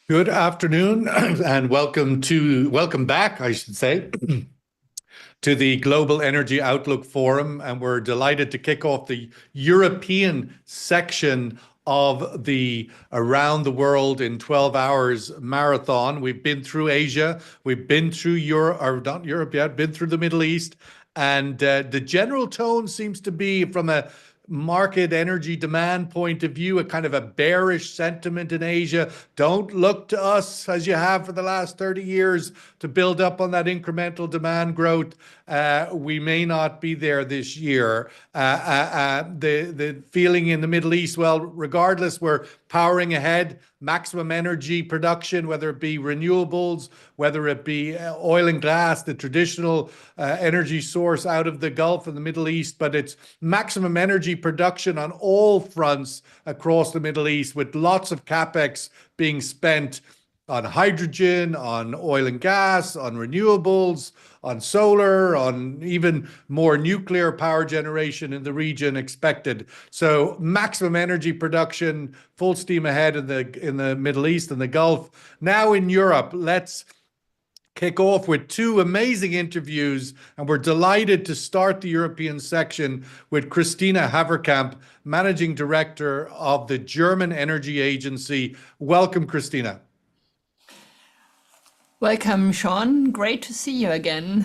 Good afternoon and welcome back, I should say, to the Global Energy Outlook Forum. And we're delighted to kick off the European section of the Around the World in 12 Hours marathon. We've been through Asia, we've been through Europe, or not Europe yet, been through the Middle East. And the general tone seems to be, from a market energy demand point of view, a kind of a bearish sentiment in Asia. Don't look to us, as you have for the last 30 years, to build up on that incremental demand growth. We may not be there this year. The feeling in the Middle East, well, regardless, we're powering ahead, maximum energy production, whether it be renewables, whether it be oil and gas, the traditional energy source out of the Gulf and the Middle East, but it's maximum energy production on all fronts across the Middle East, with lots of capex being spent on hydrogen, on oil and gas, on renewables, on solar, on even more nuclear power generation in the region expected. So maximum energy production, full steam ahead in the Middle East and the Gulf. Now in Europe, let's kick off with two amazing interviews, and we're delighted to start the European section with Kristina Haverkamp, Managing Director of the German Energy Agency. Welcome, Kristina. Welcome, Sean. Great to see you again.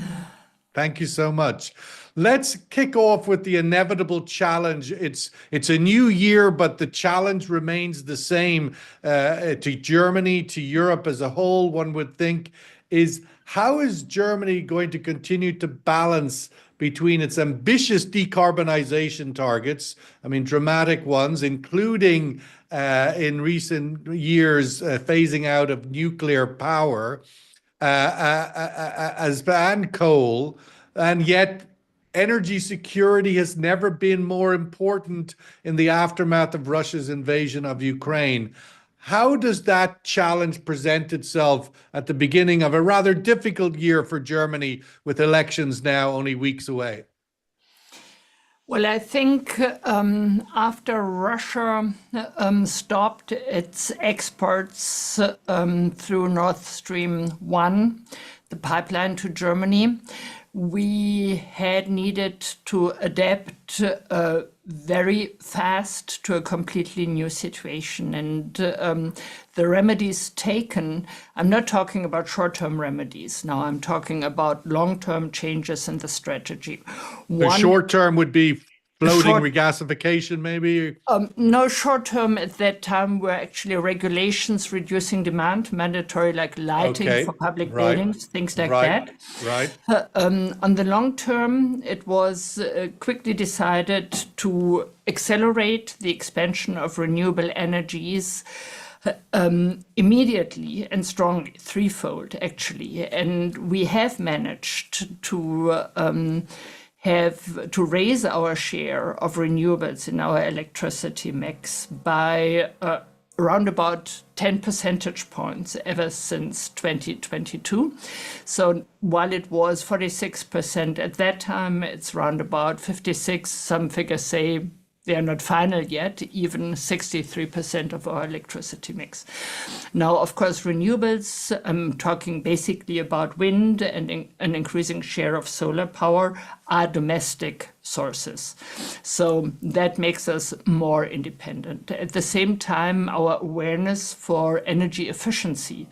Thank you so much. Let's kick off with the inevitable challenge. It's a new year, but the challenge remains the same to Germany, to Europe as a whole, one would think, is how is Germany going to continue to balance between its ambitious decarbonization targets, I mean, dramatic ones, including in recent years phasing out of nuclear power, and coal, and yet energy security has never been more important in the aftermath of Russia's invasion of Ukraine. How does that challenge present itself at the beginning of a rather difficult year for Germany, with elections now only weeks away? Well, I think after Russia stopped its exports through Nord Stream 1, the pipeline to Germany, we had needed to adapt very fast to a completely new situation. And the remedies taken, I'm not talking about short-term remedies now, I'm talking about long-term changes in the strategy. The short-term would be floating regasification, maybe? No, short-term at that time were actually regulations reducing demand, mandatory, like lighting for public buildings, things like that. Right. On the long term, it was quickly decided to accelerate the expansion of renewable energies immediately and strongly, threefold actually. And we have managed to raise our share of renewables in our electricity mix by around about 10 percentage points ever since 2022. So while it was 46% at that time, it's around about 56. Some figures say they are not final yet, even 63% of our electricity mix. Now, of course, renewables, I'm talking basically about wind and an increasing share of solar power, are domestic sources. So that makes us more independent. At the same time, our awareness for energy efficiency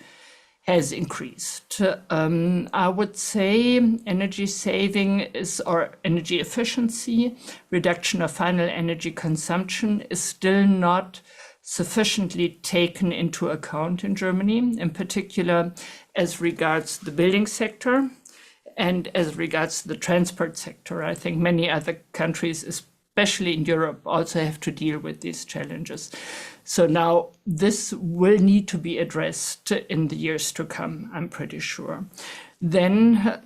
has increased. I would say energy saving or energy efficiency, reduction of final energy consumption is still not sufficiently taken into account in Germany, in particular as regards the building sector and as regards the transport sector. I think many other countries, especially in Europe, also have to deal with these challenges. So now this will need to be addressed in the years to come, I'm pretty sure. Then,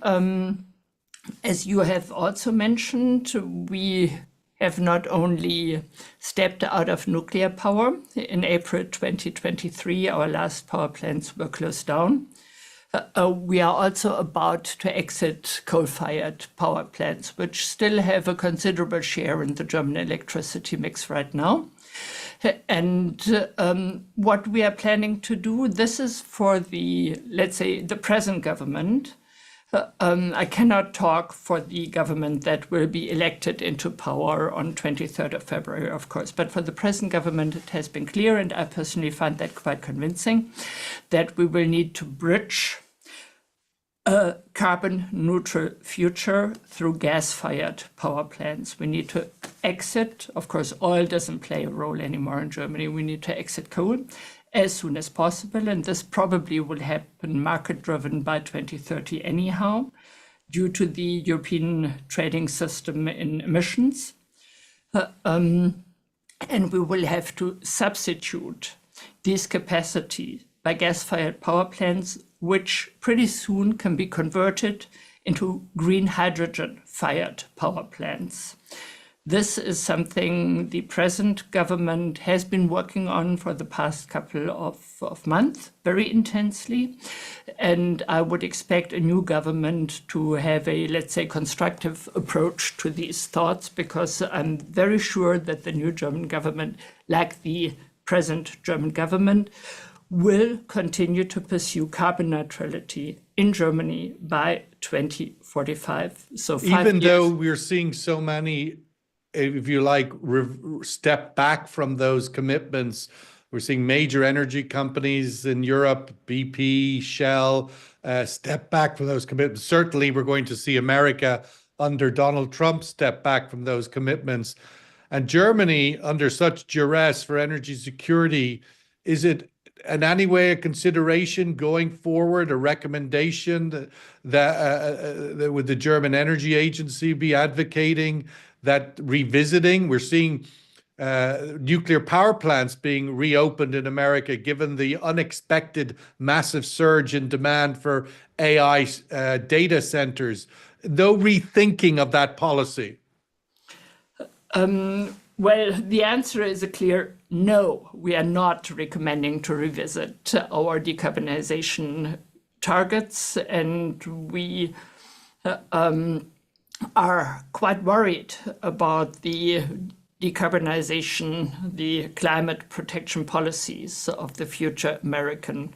as you have also mentioned, we have not only stepped out of nuclear power. In April 2023, our last power plants were closed down. We are also about to exit coal-fired power plants, which still have a considerable share in the German electricity mix right now. And what we are planning to do, this is for the, let's say, the present government. I cannot talk for the government that will be elected into power on 23rd of February, of course. But for the present government, it has been clear, and I personally find that quite convincing, that we will need to bridge a carbon neutral future through gas-fired power plants. We need to exit, of course, oil doesn't play a role anymore in Germany. We need to exit coal as soon as possible, and this probably will happen market-driven by 2030 anyhow, due to the European trading system in emissions. And we will have to substitute these capacities by gas-fired power plants, which pretty soon can be converted into green hydrogen-fired power plants. This is something the present government has been working on for the past couple of months, very intensely. And I would expect a new government to have a, let's say, constructive approach to these thoughts, because I'm very sure that the new German government, like the present German government, will continue to pursue carbon neutrality in Germany by 2045. So even though we're seeing so many, if you like, step back from those commitments, we're seeing major energy companies in Europe, BP, Shell, step back from those commitments. Certainly, we're going to see America under Donald Trump step back from those commitments. And Germany, under such duress for energy security, is it in any way a consideration going forward, a recommendation that would the German Energy Agency be advocating that revisiting? We're seeing nuclear power plants being reopened in America, given the unexpected massive surge in demand for AI data centers. No rethinking of that policy. Well, the answer is a clear no. We are not recommending to revisit our decarbonization targets, and we are quite worried about the decarbonization, the climate protection policies of the future American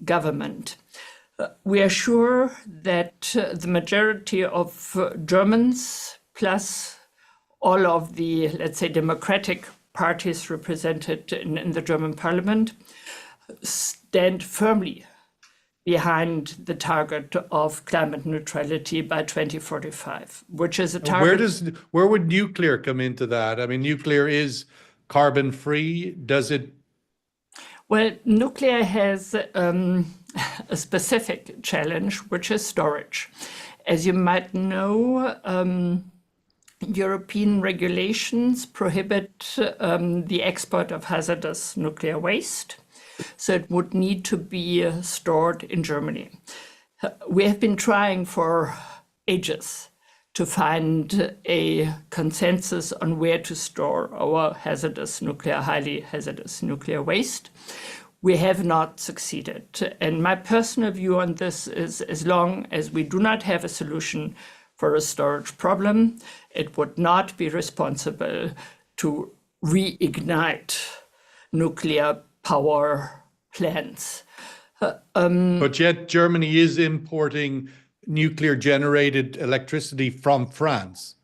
government. We are sure that the majority of Germans, plus all of the, let's say, democratic parties represented in the German parliament, stand firmly behind the target of climate neutrality by 2045, which is a target. Where would nuclear come into that? I mean, nuclear is carbon free. Does it? Well, nuclear has a specific challenge, which is storage. As you might know, European regulations prohibit the export of hazardous nuclear waste. So it would need to be stored in Germany. We have been trying for ages to find a consensus on where to store our highly hazardous nuclear waste. We have not succeeded. And my personal view on this is, as long as we do not have a solution for a storage problem, it would not be responsible to reignite nuclear power plants. But yet Germany is importing nuclear generated electricity from France.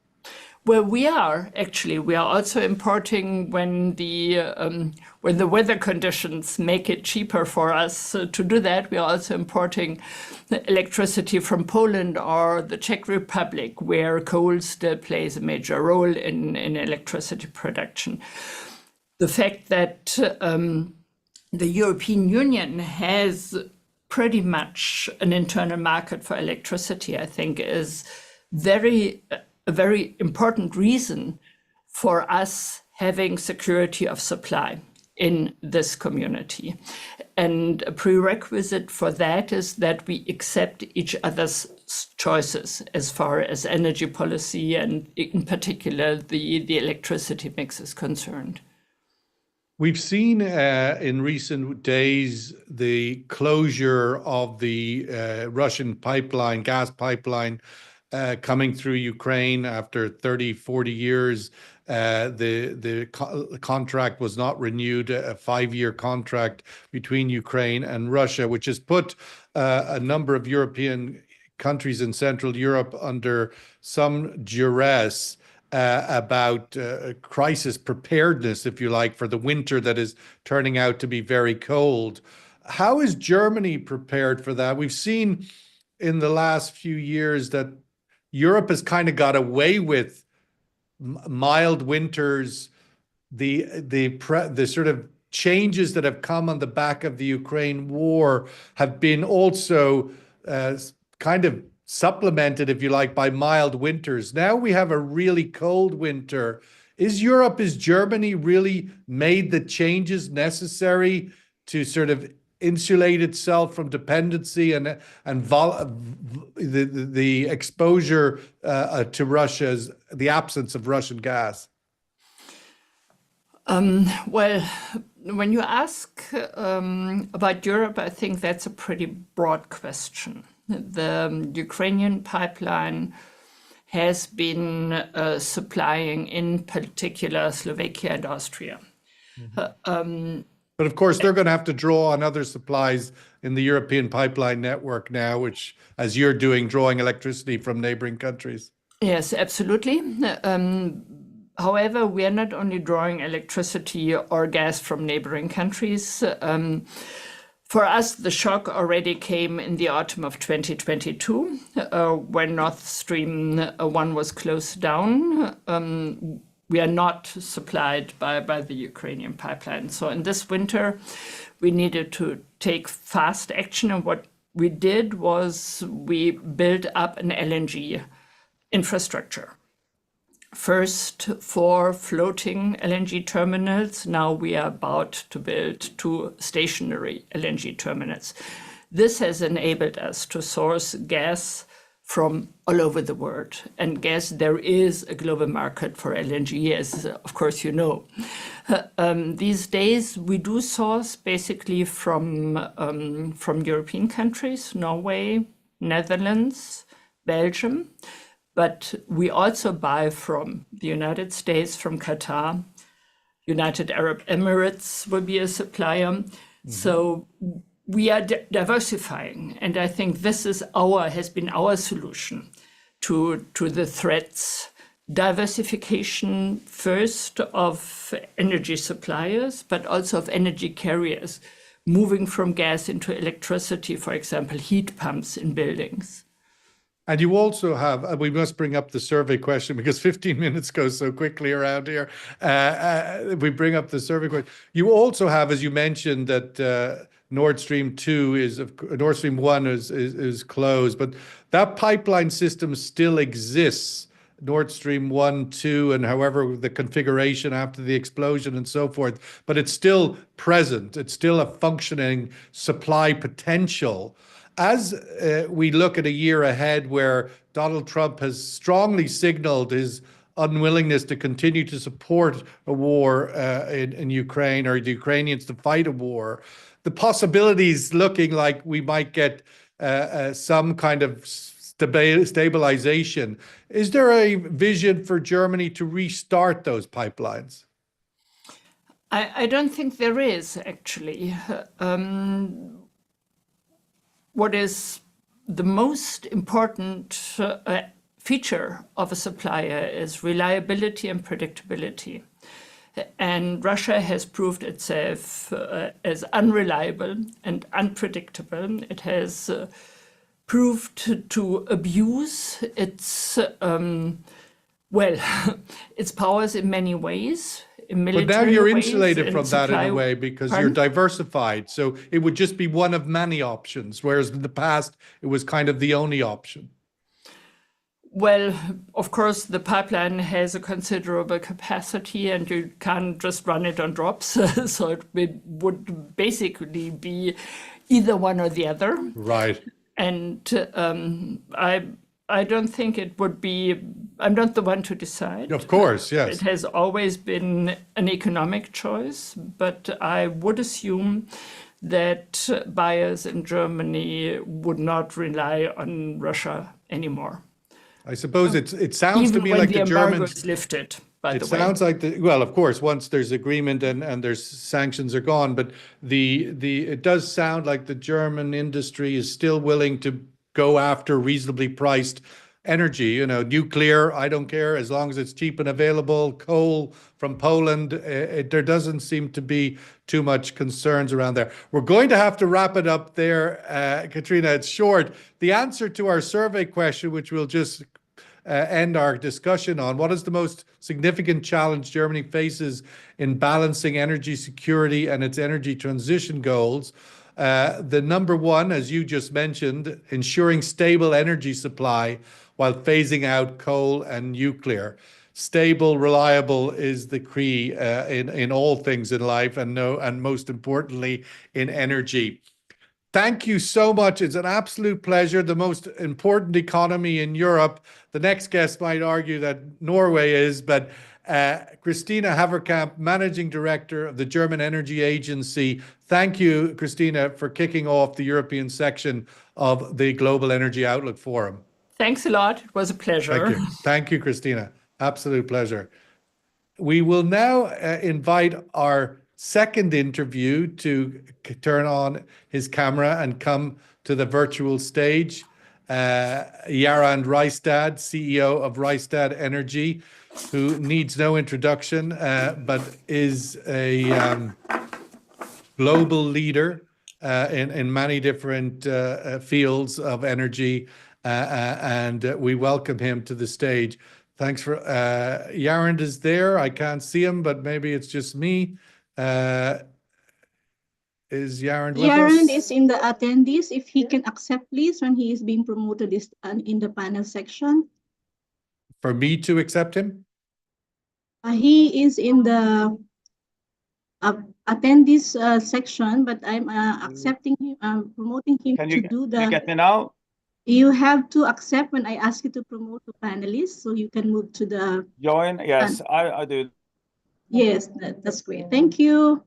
Well, we are also importing when the weather conditions make it cheaper for us to do that. We are also importing electricity from Poland or the Czech Republic, where coal still plays a major role in electricity production. The fact that the European Union has pretty much an internal market for electricity, I think, is a very important reason for us having security of supply in this community. And a prerequisite for that is that we accept each other's choices as far as energy policy and in particular the electricity mix is concerned. We've seen in recent days the closure of the Russian pipeline, gas pipeline, coming through Ukraine after 30, 40 years. The contract was not renewed, a 5-year contract between Ukraine and Russia, which has put a number of European countries in Central Europe under some duress about crisis preparedness, if you like, for the winter that is turning out to be very cold. How is Germany prepared for that? We've seen in the last few years that Europe has kind of got away with mild winters. The sort of changes that have come on the back of the Ukraine war have been also kind of supplemented, if you like, by mild winters. Now we have a really cold winter. Is Germany really made the changes necessary to sort of insulate itself from dependency and the exposure to Russia's, the absence of Russian gas? Well, when you ask about Europe, I think that's a pretty broad question. The Ukrainian pipeline has been supplying, in particular, Slovakia and Austria. But of course, they're going to have to draw on other supplies in the European pipeline network now, which, as you're doing, drawing electricity from neighboring countries. Yes, absolutely. However, we are not only drawing electricity or gas from neighboring countries. For us, the shock already came in the autumn of 2022, when Nord Stream 1 was closed down. We are not supplied by the Ukrainian pipeline. So in this winter, we needed to take fast action. And what we did was we built up an LNG infrastructure. First, 4 floating LNG terminals. Now we are about to build 2 stationary LNG terminals. This has enabled us to source gas from all over the world. And gas, there is a global market for LNG, as of course you know. These days, we do source basically from European countries, Norway, Netherlands, Belgium. But we also buy from the United States, from Qatar. United Arab Emirates will be a supplier. Mm-hmm. So we are diversifying. And I think this has been our solution to the threats. Diversification first of energy suppliers, but also of energy carriers, moving from gas into electricity, for example, heat pumps in buildings. And you also have, we must bring up the survey question because 15 minutes goes so quickly around here. We bring up the survey question. You also have, as you mentioned, that Nord Stream 1 is closed, but that pipeline system still exists. Nord Stream 1, 2, and however the configuration after the explosion and so forth, but it's still present. It's still a functioning supply potential. As we look at a year ahead where Donald Trump has strongly signaled his unwillingness to continue to support a war in Ukraine, or the Ukrainians to fight a war, the possibilities looking like we might get some kind of stabilization. Is there a vision for Germany to restart those pipelines? I don't think there is, actually. What is the most important feature of a supplier is reliability and predictability. And Russia has proved itself as unreliable and unpredictable. It has proved to abuse its, its powers in many ways. But now you're insulated from that in a way because you're diversified. So it would just be one of many options, whereas in the past, it was kind of the only option. Well, of course, the pipeline has a considerable capacity and you can't just run it on drops. So it would basically be either one or the other. Right. And I I don't think it would be, I'm not the one to decide. Of course, yes. It has always been an economic choice, but I would assume that buyers in Germany would not rely on Russia anymore. I suppose it sounds to Even me when like the the embargo Germans. is lifted, by It the way. sounds like well, of course, once there's agreement and there's sanctions are gone, but it does sound like the German industry is still willing to go after reasonably priced energy. You know, nuclear, I don't care as long as it's cheap and available. Coal from Poland, there doesn't seem to be too much concerns around there. We're going to have to wrap it up there, Katrina. It's short. The answer to our survey question, which we'll just end our discussion on, what is the most significant challenge Germany faces in balancing energy security and its energy transition goals? The number one, as you just mentioned, ensuring stable energy supply while phasing out coal and nuclear. Stable, reliable is the key in all things in life, and most importantly in energy. Thank you so much. It's an absolute pleasure. The most important economy in Europe. The next guest might argue that Norway is, but Kristina Haverkamp, Managing Director of the German Energy Agency. Thank you, Kristina, for kicking off the European section of the Global Energy Outlook Forum. Thanks a lot. It was a pleasure. Thank you. Thank you, Kristina. Absolute pleasure. We will now invite our second interview to turn on his camera and come to the virtual stage. Jarand Rystad, CEO of Rystad Energy, who needs no introduction, but is a global leader in many different fields of energy, and we welcome him to the stage. Thanks for Jarand is there. I can't see him, but maybe it's just me. Is Jarand with us? Jarand is in the attendees. If he can accept, please, when he is being promoted in the panel section. For me to accept him? He is in the attendees section, but I'm accepting him, promoting him Can to do the. Can you get me now? You have to accept when I ask you to promote the panelists, so you can move to the. Join? Yes, I do. Yes, that's great. Thank you.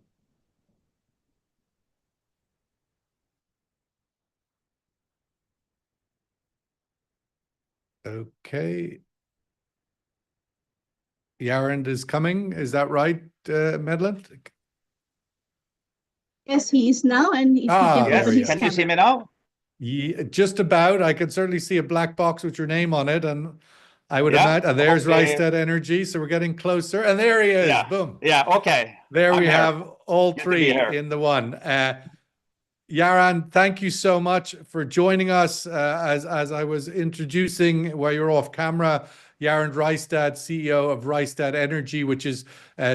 Okay. Jarand is coming. Is that right, Medlin? Yes, he is now, and if he can Yes, open his can you camera. see me now? Yeah, just about. I can certainly see a black box with your name on it, and I would Yeah, imagine. And there's hopefully- Rystad Energy, so we're getting closer. And there he is. Yeah. Boom. Yeah, okay. There I'm we here. have all Good to be three here. in the one. Jarand, thank you so much for joining us. As I was introducing while you're off camera, Jarand Rystad, CEO of Rystad Energy, which is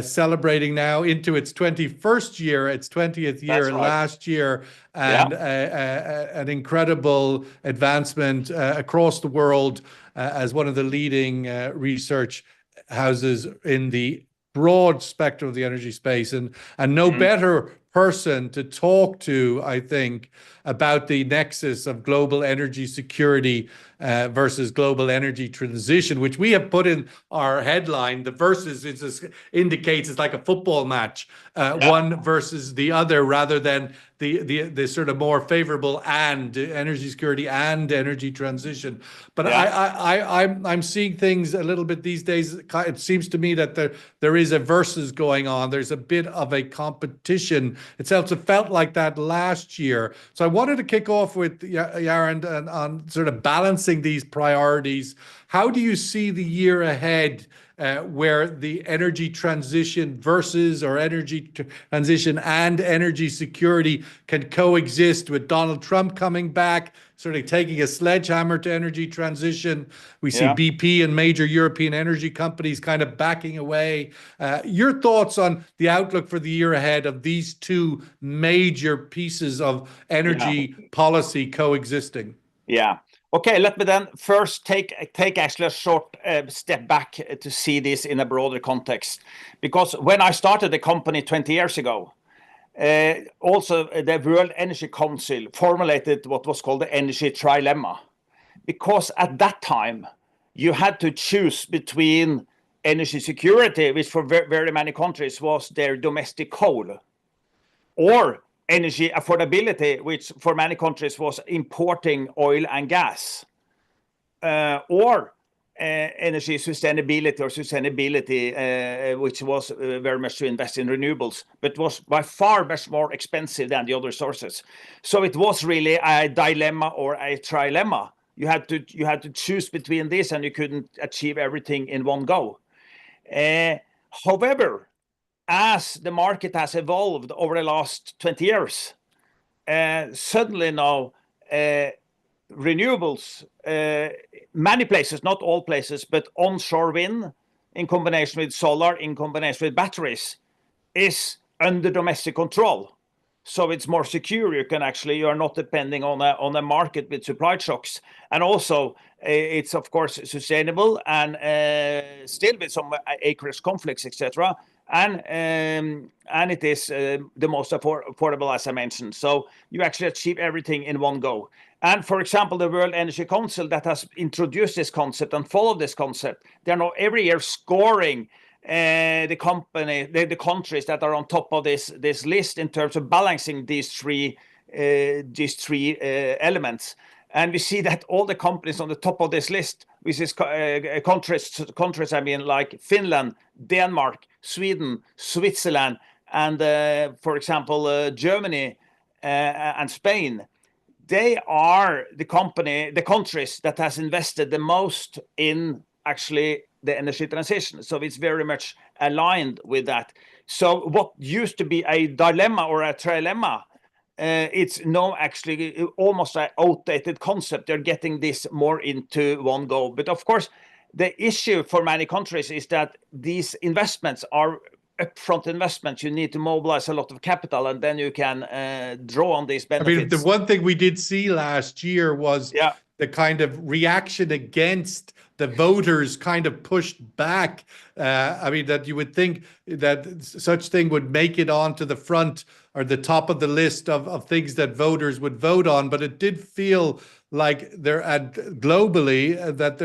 celebrating now into its 21st year, its 20th year That's right. last year, and an incredible advancement across the world as one of the leading research houses in the broad spectrum of the energy space, and no better person to talk to, I think, about the nexus of global energy security versus global energy transition, which we have put in our headline. The versus indicates it's like a football match, one versus the other, rather than the sort of more favorable and energy security and energy transition. But I'm seeing things a little bit these days. It seems to me that there is a versus going on. There's a bit of a competition. It felt like that last year. So I wanted to kick off with Jarand on sort of balancing these priorities. How do you see the year ahead where the energy transition transition and energy security can coexist, with Donald Trump coming back, sort of taking a sledgehammer to energy transition? We see BP and major European energy companies kind of backing away. Your thoughts on the outlook for the year ahead of these two major pieces of energy policy coexisting? Yeah. Okay, let me then first take actually a short step back to see this in a broader context. Because when I started the company 20 years ago, also the World Energy Council formulated what was called the energy trilemma. because at that time you had to choose between energy security, which for very many countries was their domestic coal, or energy affordability, which for many countries was importing oil and gas, or energy sustainability, which was very much to invest in renewables, but was by far much more expensive than the other sources. So it was really a dilemma or a trilemma. You had to choose between this, and you couldn't achieve everything in one go. However, as the market has evolved over the last 20 years, suddenly now renewables, many places, not all places, but onshore wind in combination with solar, in combination with batteries, is under domestic control. So it's more secure. You are not depending on a market with supply shocks, and also it's of course sustainable and still with some acreage conflicts, etc. And it is the most affordable, as I mentioned. So you actually achieve everything in one go. And for example, the World Energy Council that has introduced this concept and followed this concept, they're now every year scoring the countries that are on top of this list in terms of balancing these three elements. And we see that all the companies on the top of this list, which is countries, I mean, like Finland, Denmark, Sweden, Switzerland, and for example, Germany and Spain, they are the countries that has invested the most in actually the energy transition. So it's very much aligned with that. So what used to be a dilemma or a trilemma, it's now actually almost an outdated concept. They're getting this more into one go. But of course, the issue for many countries is that these investments are upfront investments. You need to mobilize a lot of capital, and then you can draw on these benefits. I mean, the one thing we did see last year was the kind of reaction against the voters kind of pushed back. I mean, that you would think that such thing would make it onto the front or the top of the list of things that voters would vote on. But it did feel like globally that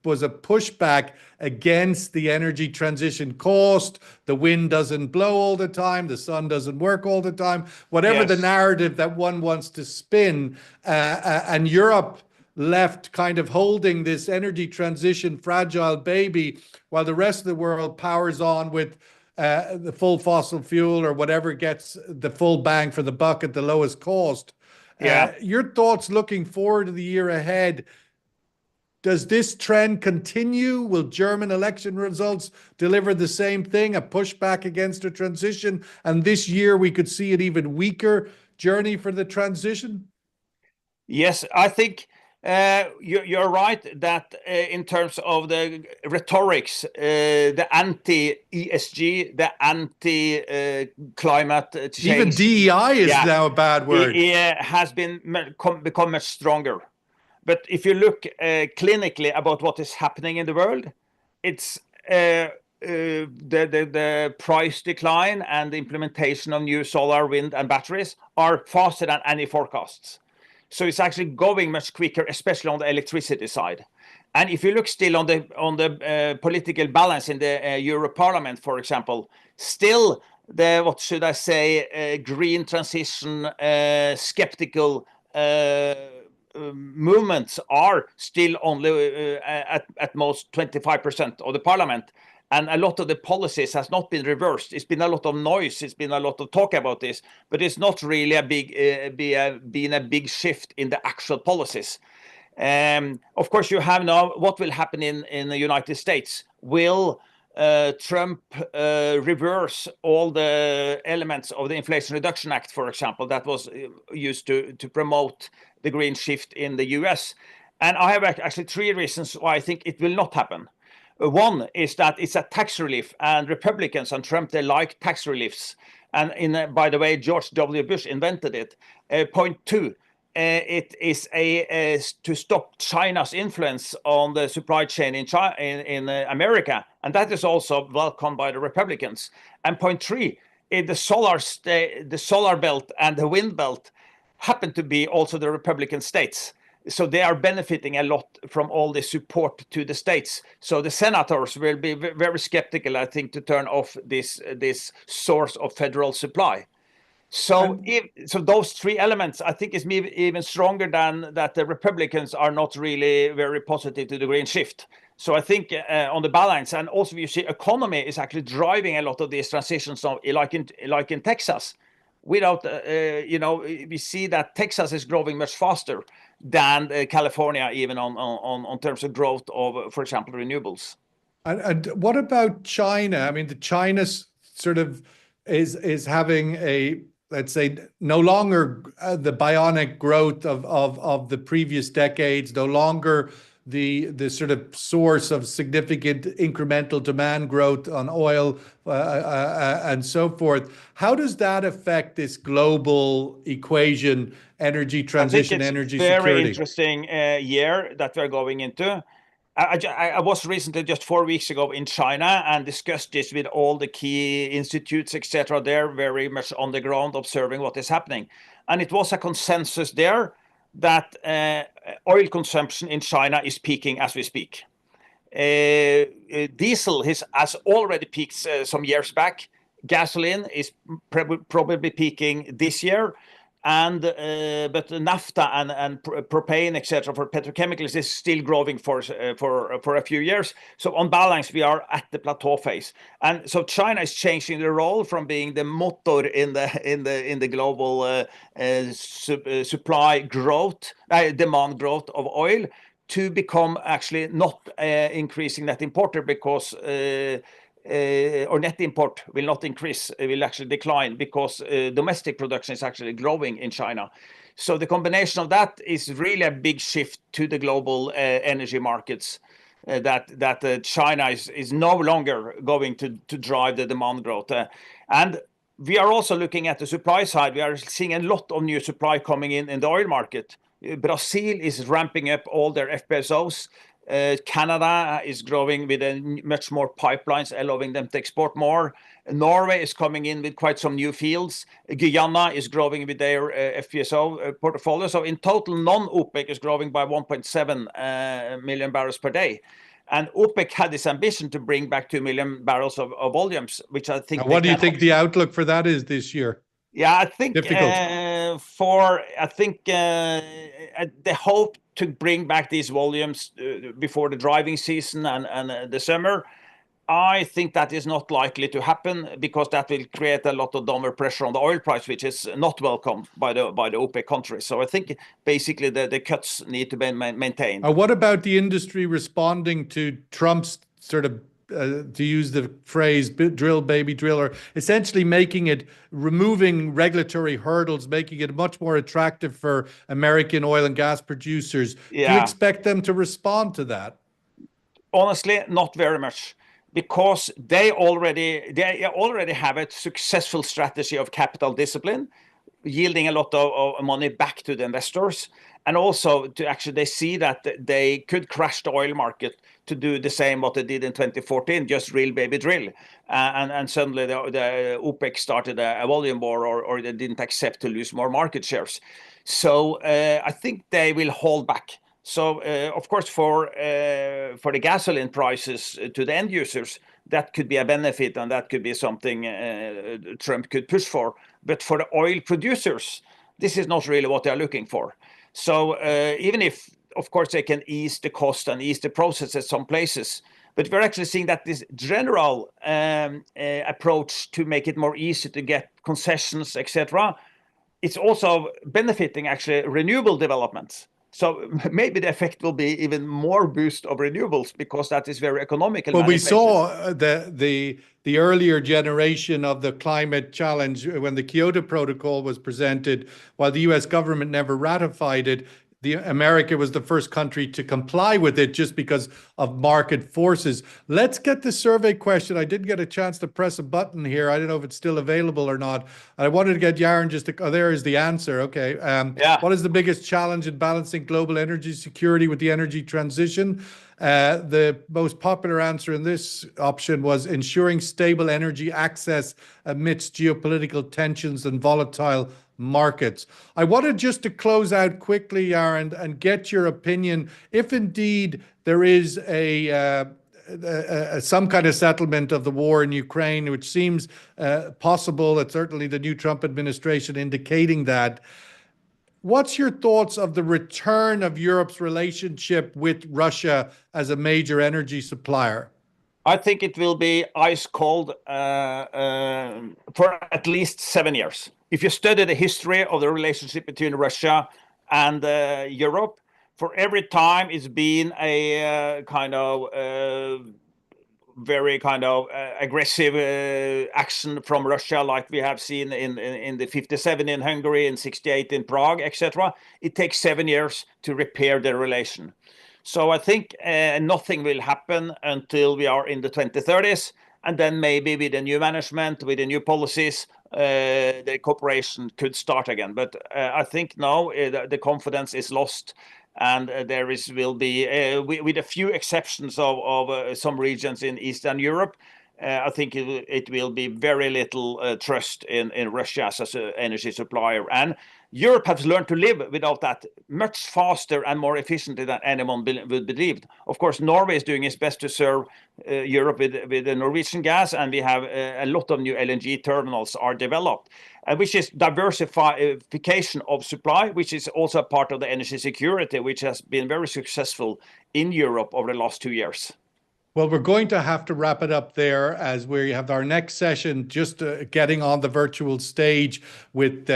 was a pushback against the energy transition cost. The wind doesn't blow all the time. The sun doesn't work all the time. Whatever the narrative that one wants to spin, and Europe left kind of holding this energy transition fragile baby while the rest of the world powers on with the full fossil fuel or whatever gets the full bang for the buck at the lowest cost. Your thoughts looking forward to the year ahead? Does this trend continue? Will German election results deliver the same thing, a pushback against a transition? And this year we could see an even weaker journey for the transition? Yes, I think you're right that in terms of the rhetorics, the anti-ESG, the anti-climate change. Even DEI is now a bad word. Has become much stronger. But if you look clinically about what is happening in the world, it's the price decline and the implementation of new solar, wind, and batteries are faster than any forecasts. So it's actually going much quicker, especially on the electricity side. And if you look still on the political balance in the Euro Parliament, for example, still the, what should I say, green transition, skeptical movements are still only at most 25% of the parliament, and a lot of the policies has not been reversed. It's been a lot of noise, it's been a lot of talk about this, but it's not really been a big shift in the actual policies. Of course, you have now what will happen in the United States. Will Trump reverse all the elements of the Inflation Reduction Act, for example, that was used to promote the green shift in the US? And I have actually three reasons why I think it will not happen. One is that it's a tax relief, and Republicans and Trump, they like tax reliefs. And by the way, George W. Bush invented it. Point two, it is to stop China's influence on the supply chain in America, and that is also welcomed by the Republicans. And point three, the solar belt and the wind belt happen to be also the Republican states. So they are benefiting a lot from all the support to the states. So the senators will be very skeptical, I think, to turn off this source of federal supply. So those three elements, I think, is even stronger than that the Republicans are not really very positive to the green shift. So I think on the balance, and also you see economy is actually driving a lot of these transitions, like in Texas. Without, we see that Texas is growing much faster than California, even on terms of growth of, for example, renewables. And what about China? I mean, the China sort of is having a, let's say, no longer the bionic growth of the previous decades, no longer the sort of source of significant incremental demand growth on oil and so forth. How does that affect this global equation, energy transition, energy security? Very interesting year that we're going into. I was recently, just 4 weeks ago, in China and discussed this with all the key institutes, etc. They're very much on the ground observing what is happening. And it was a consensus there that oil consumption in China is peaking as we speak. Diesel has already peaked some years back. Gasoline is probably peaking this year. And but naphtha and propane, etc., for petrochemicals is still growing for a few years. So on balance, we are at the plateau phase, and so China is changing the role from being the motor in the global supply growth, demand growth of oil, to become actually not increasing net importer, because or net import will not increase, it will actually decline, because domestic production is actually growing in China. So the combination of that is really a big shift to the global energy markets, that China is no longer going to drive the demand growth. And we are also looking at the supply side. We are seeing a lot of new supply coming in the oil market. Brazil is ramping up all their FPSOs. Canada is growing with much more pipelines, allowing them to export more. Norway is coming in with quite some new fields. Guyana is growing with their FPSO portfolio. So in total, non-OPEC is growing by 1.7 million barrels per day. And OPEC had this ambition to bring back 2 million barrels of volumes, which I think... Now, what do you think the outlook for that is this year? Yeah, I think difficult. The hope to bring back these volumes before the driving season and the summer, I think that is not likely to happen, because that will create a lot of downward pressure on the oil price, which is not welcome by the OPEC countries. So I think basically the cuts need to be maintained. What about the industry responding to Trump's sort of, to use the phrase, drill, baby, drill, or essentially removing regulatory hurdles, making it much more attractive for American oil and gas producers? Yeah. Do you expect them to respond to that? Honestly, not very much, because they already have a successful strategy of capital discipline, yielding a lot of money back to the investors. And also they see that they could crash the oil market to do the same what they did in 2014, just drill, baby, drill. And suddenly the OPEC started a volume war, or they didn't accept to lose more market shares. So I think they will hold back. So of course, for the gasoline prices to the end users, that could be a benefit, and that could be something Trump could push for. But for the oil producers, this is not really what they are looking for. So even if, of course, they can ease the cost and ease the process at some places, but we're actually seeing that this general approach to make it more easy to get concessions, etc., it's also benefiting actually renewable developments. So maybe the effect will be even more boost of renewables, because that is very economical. Well, we saw the earlier generation of the climate challenge when the Kyoto Protocol was presented. While the US government never ratified it, America was the first country to comply with it, just because of market forces. Let's get the survey question. I didn't get a chance to press a button here. I don't know if it's still available or not. I wanted to get Jarand just to, there is the answer. Okay. What is the biggest challenge in balancing global energy security with the energy transition? The most popular answer in this option was ensuring stable energy access amidst geopolitical tensions and volatile markets. I wanted just to close out quickly, Jarand, and get your opinion. If indeed there is some kind of settlement of the war in Ukraine, which seems possible, it's certainly the new Trump administration indicating that. What's your thoughts of the return of Europe's relationship with Russia as a major energy supplier? I think it will be ice cold for at least 7 years. If you study the history of the relationship between Russia and Europe, for every time it's been a very aggressive action from Russia, like we have seen in the 57 in Hungary, in 68 in Prague, etc. It takes 7 years to repair the relation. So I think nothing will happen until we are in the 2030s, and then maybe with the new management, with the new policies, the cooperation could start again. But I think now the confidence is lost. And will be, with a few exceptions of some regions in Eastern Europe, I think it will be very little trust in Russia as an energy supplier. And Europe has learned to live without that much faster and more efficiently than anyone would believe. Of course, Norway is doing its best to serve Europe with the Norwegian gas, and we have a lot of new LNG terminals are developed, which is diversification of supply, which is also part of the energy security, which has been very successful in Europe over the last 2 years. Well, we're going to have to wrap it up there as we have our next session, just getting on the virtual stage with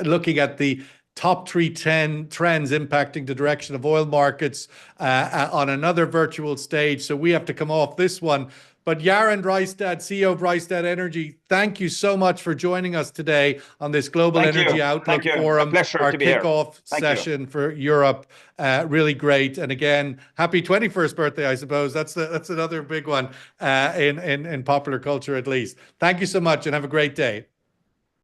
looking at the top 3 trends impacting the direction of oil markets on another virtual stage. So we have to come off this one. But Jarand Rystad, CEO of Rystad Energy, thank you so much for joining us today on this Global Energy Outlook Forum, our kickoff session for Europe. Really great. And again, happy 21st birthday, I suppose. That's another big one in popular culture, at least. Thank you so much and have a great day.